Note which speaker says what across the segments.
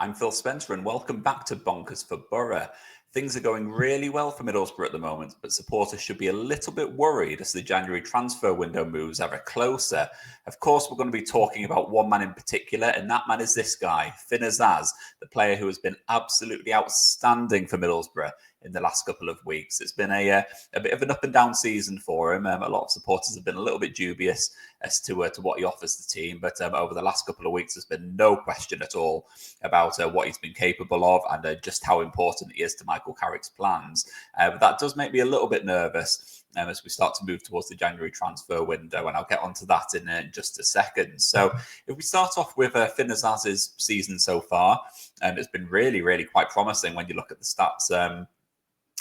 Speaker 1: I'm Phil Spencer and welcome back to Bonkers for Boro. Things are going really well for Middlesbrough at the moment, but supporters should be a little bit worried as the January transfer window moves ever closer. Of course, we're going to be talking about one man in particular, and that man is this guy, Azaz, the player who has been absolutely outstanding for Middlesbrough in the last couple of weeks. It's been a bit of an up and down season for him. A lot of supporters have been a little bit dubious as to what he offers the team, but over the last couple of weeks, there's been no question at all about what he's been capable of and just how important he is to Michael Carrick's plans. But that does make me a little bit nervous as we start to move towards the January transfer window, and I'll get onto that in just a second. So if we start off with Azaz's season so far, it's been really quite promising when you look at the stats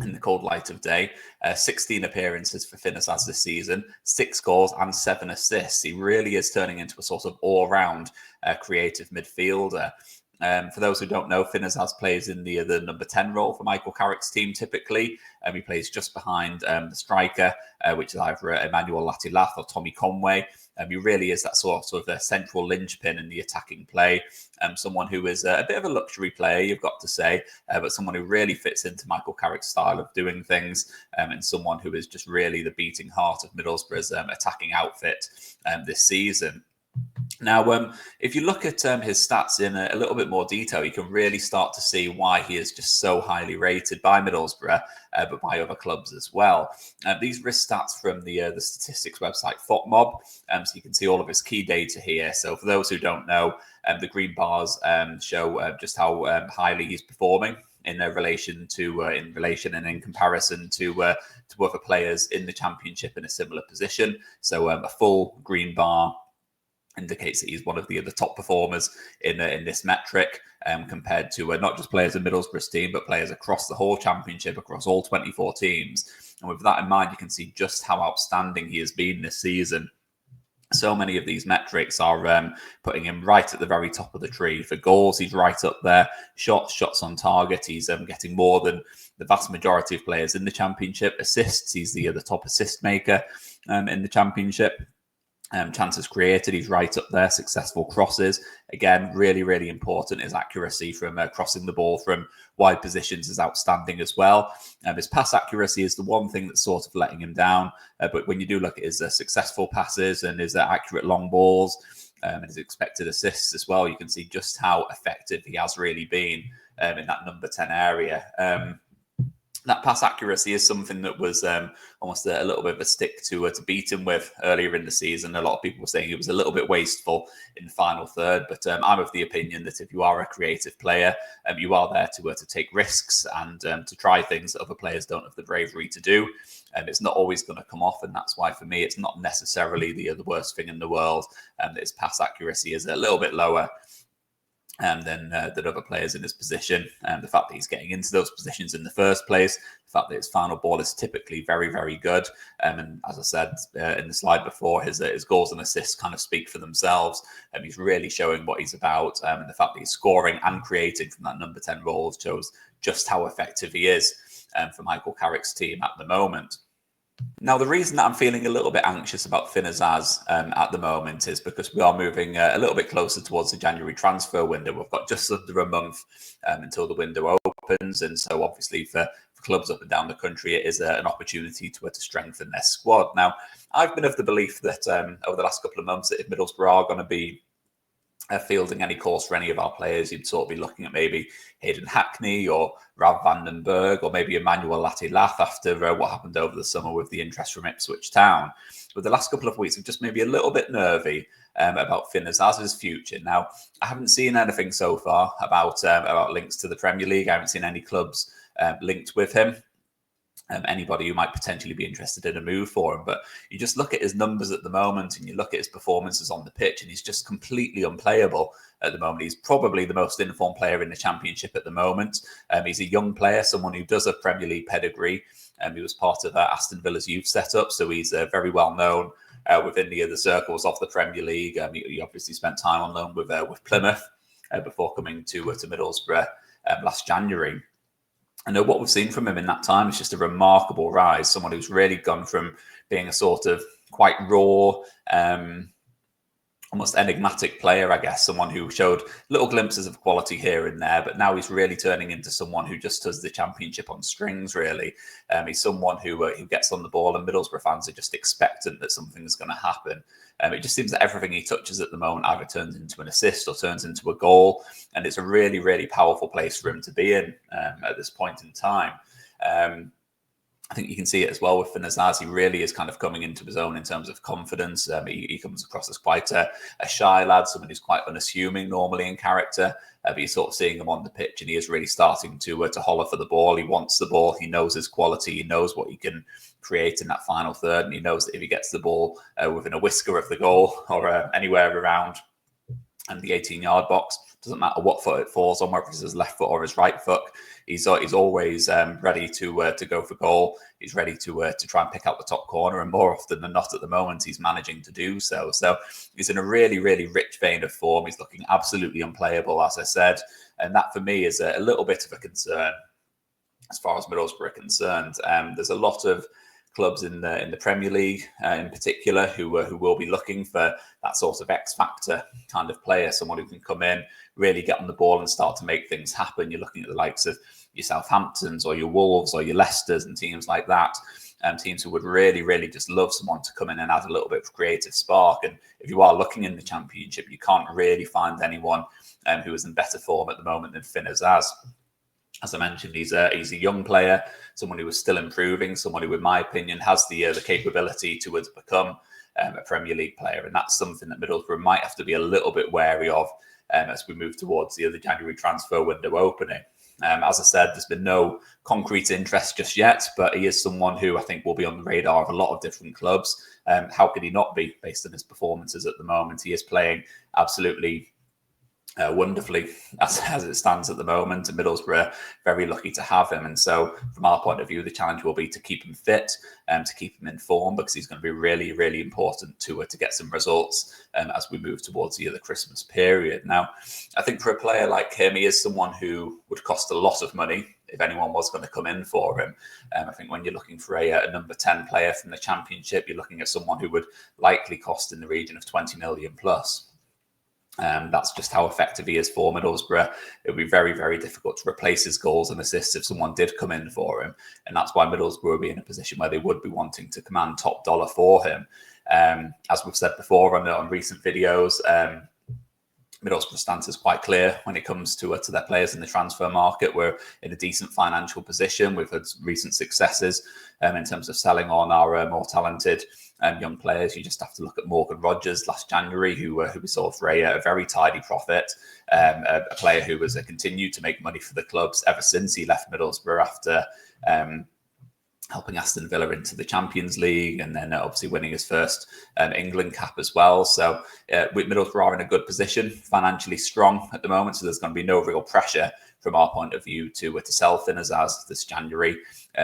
Speaker 1: in the cold light of day. 16 appearances for Azaz this season, 6 goals and 7 assists. He really is turning into a sort of all-round creative midfielder. For those who don't know, Azaz plays in the number 10 role for Michael Carrick's team typically. He plays just behind the striker, which is either Emmanuel Latilath or Tommy Conway. He really is that sort of a central linchpin in the attacking play. Someone who is a bit of a luxury player, you've got to say, but someone who really fits into Michael Carrick's style of doing things, and someone who is just really the beating heart of Middlesbrough's attacking outfit this season. Now, if you look at his stats in a little bit more detail, you can really start to see why he is just so highly rated by Middlesbrough, but by other clubs as well. These are his stats from the statistics website FotMob, so you can see all of his key data here. So for those who don't know, the green bars show just how highly he's performing in relation and in comparison to other players in the Championship in a similar position. So a full green bar indicates that he's one of the top performers in this metric, compared to not just players in Middlesbrough's team, but players across the whole Championship, across all 24 teams. And with that in mind, you can see just how outstanding he has been this season. So many of these metrics are putting him right at the very top of the tree. For goals, he's right up there. Shots on target, he's getting more than the vast majority of players in the Championship. Assists, he's the top assist maker in the Championship. Chances created, he's right up there. Successful crosses, again, really important. His accuracy from crossing the ball from wide positions is outstanding as well. His pass accuracy is the one thing that's sort of letting him down. But when you do look at his successful passes and his accurate long balls and his expected assists as well, you can see just how effective he has really been in that number 10 area. That pass accuracy is something that was almost a little bit of a stick to beat him with earlier in the season. A lot of people were saying he was a little bit wasteful in the final third, but I'm of the opinion that if you are a creative player, you are there to take risks and to try things that other players don't have the bravery to do. It's not always going to come off, and that's why for me it's not necessarily the worst thing in the world. His pass accuracy is a little bit lower than other players in his position. And the fact that he's getting into those positions in the first place, the fact that his final ball is typically very good. And as I said in the slide before, his goals and assists kind of speak for themselves. He's really showing what he's about. And the fact that he's scoring and creating from that number 10 role shows just how effective he is for Michael Carrick's team at the moment. Now, the reason that I'm feeling a little bit anxious about Azaz at the moment is because we are moving a little bit closer towards the January transfer window. We've got just under a month until the window opens. And so obviously for clubs up and down the country, it is an opportunity to strengthen their squad. Now, I've been of the belief that over the last couple of months, that if Middlesbrough are going to be fielding any calls for any of our players, you'd sort of be looking at maybe Hayden Hackney or Rav Vandenberg or maybe Emmanuel Latilath after what happened over the summer with the interest from Ipswich Town. But the last couple of weeks have just made me a little bit nervy about Azaz's future. Now, I haven't seen anything so far about links to the Premier League. I haven't seen any clubs linked with him. Anybody who might potentially be interested in a move for him. But you just look at his numbers at the moment and you look at his performances on the pitch and he's just completely unplayable at the moment. He's probably the most informed player in the Championship at the moment. He's a young player, someone who does have Premier League pedigree. He was part of Aston Villa's youth setup, so he's very well known within the circles of the Premier League. He obviously spent time on loan with Plymouth before coming to Middlesbrough last January. I know what we've seen from him in that time is just a remarkable rise. Someone who's really gone from being a sort of quite raw, almost enigmatic player, I guess, someone who showed little glimpses of quality here and there, but now he's really turning into someone who just does the Championship on strings, really. He's someone who gets on the ball, and Middlesbrough fans are just expectant that something's going to happen. It just seems that everything he touches at the moment either turns into an assist or turns into a goal, and it's a really, really powerful place for him to be in at this point in time. I think you can see it as well with Azaz. He really is kind of coming into his own in terms of confidence. He comes across as quite a shy lad, someone who's quite unassuming normally in character. But you're sort of seeing him on the pitch, and he is really starting to holler for the ball. He wants the ball. He knows his quality. He knows what he can create in that final third, and he knows that if he gets the ball within a whisker of the goal or anywhere around and the 18-yard box, doesn't matter what foot it falls on, whether it's his left foot or his right foot. He's always ready to go for goal. He's ready to try and pick out the top corner, and more often than not, at the moment, he's managing to do so. So he's in a really, really rich vein of form. He's looking absolutely unplayable, as I said, and that for me is a little bit of a concern as far as Middlesbrough are concerned. There's a lot of clubs in the Premier League, in particular, who will be looking for that sort of X factor kind of player, someone who can come in, really get on the ball and start to make things happen. You're looking at the likes of your Southamptons or your Wolves or your Leicesters and teams like that, teams who would really, really just love someone to come in and add a little bit of creative spark. And if you are looking in the Championship, you can't really find anyone who is in better form at the moment than Azaz. As I mentioned, he's a young player, someone who is still improving, someone who, in my opinion, has the capability to become a Premier League player. And that's something that Middlesbrough might have to be a little bit wary of as we move towards the January transfer window opening. As I said, there's been no concrete interest just yet, but he is someone who I think will be on the radar of a lot of different clubs. How could he not be, based on his performances at the moment? He is playing absolutely wonderfully as it stands at the moment, and Middlesbrough are very lucky to have him. And so from our point of view, the challenge will be to keep him fit and to keep him in form, because he's going to be really, really important to get some results as we move towards the Christmas period. Now, I think for a player like him, he is someone who would cost a lot of money if anyone was going to come in for him. I think when you're looking for a number 10 player from the Championship, you're looking at someone who would likely cost in the region of 20 million plus. That's just how effective he is for Middlesbrough. It would be very, very difficult to replace his goals and assists if someone did come in for him. And that's why Middlesbrough would be in a position where they would be wanting to command top dollar for him. As we've said before on recent videos, Middlesbrough's stance is quite clear when it comes to their players in the transfer market. We're in a decent financial position. We've had recent successes in terms of selling on our more talented young players. You just have to look at Morgan Rogers last January, who we sold for a very tidy profit. A player who has continued to make money for the clubs ever since he left Middlesbrough after helping Aston Villa into the Champions League, and then obviously winning his first England cap as well. So Middlesbrough are in a good position, financially strong at the moment, so there's going to be no real pressure from our point of view to sell Azaz this January.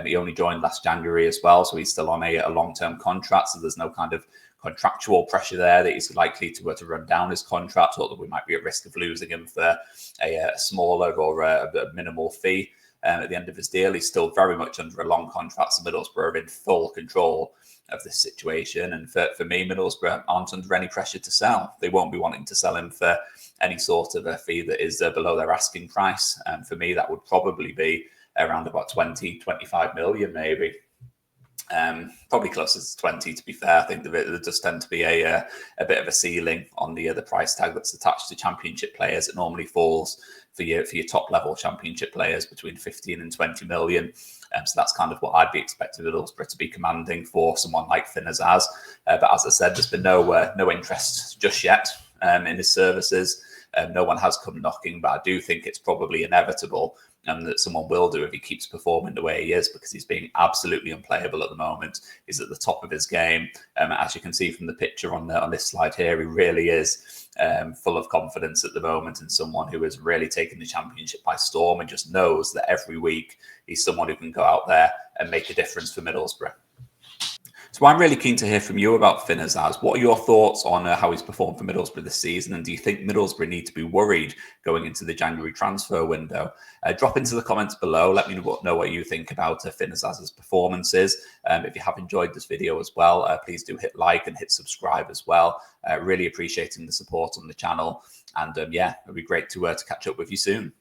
Speaker 1: He only joined last January as well, so he's still on a long-term contract, so there's no kind of contractual pressure there that he's likely to run down his contract, or that we might be at risk of losing him for a smaller or a minimal fee. At the end of his deal, he's still very much under a long contract, so Middlesbrough are in full control of this situation. And for me, Middlesbrough aren't under any pressure to sell. They won't be wanting to sell him for any sort of a fee that is below their asking price. And for me, that would probably be around about 20, 25 million maybe. Probably closer to 20, to be fair. I think there does tend to be a bit of a ceiling on the price tag that's attached to Championship players. It normally falls for your top level Championship players between 15 and 20 million. So that's kind of what I'd be expecting Middlesbrough to be commanding for someone like Azaz. But as I said, there's been no interest just yet in his services. No one has come knocking, but I do think it's probably inevitable that someone will do if he keeps performing the way he is, because he's being absolutely unplayable at the moment. He's at the top of his game. As you can see from the picture on this slide here, he really is full of confidence at the moment, and someone who has really taken the Championship by storm and just knows that every week he's someone who can go out there and make a difference for Middlesbrough. So I'm really keen to hear from you about Finn Azaz. What are your thoughts on how he's performed for Middlesbrough this season? And do you think Middlesbrough need to be worried going into the January transfer window? Drop into the comments below. Let me know what you think about Finn Azaz's performances. If you have enjoyed this video as well, please do hit like and hit subscribe as well. Really appreciating the support on the channel. And yeah, it'll be great to catch up with you soon.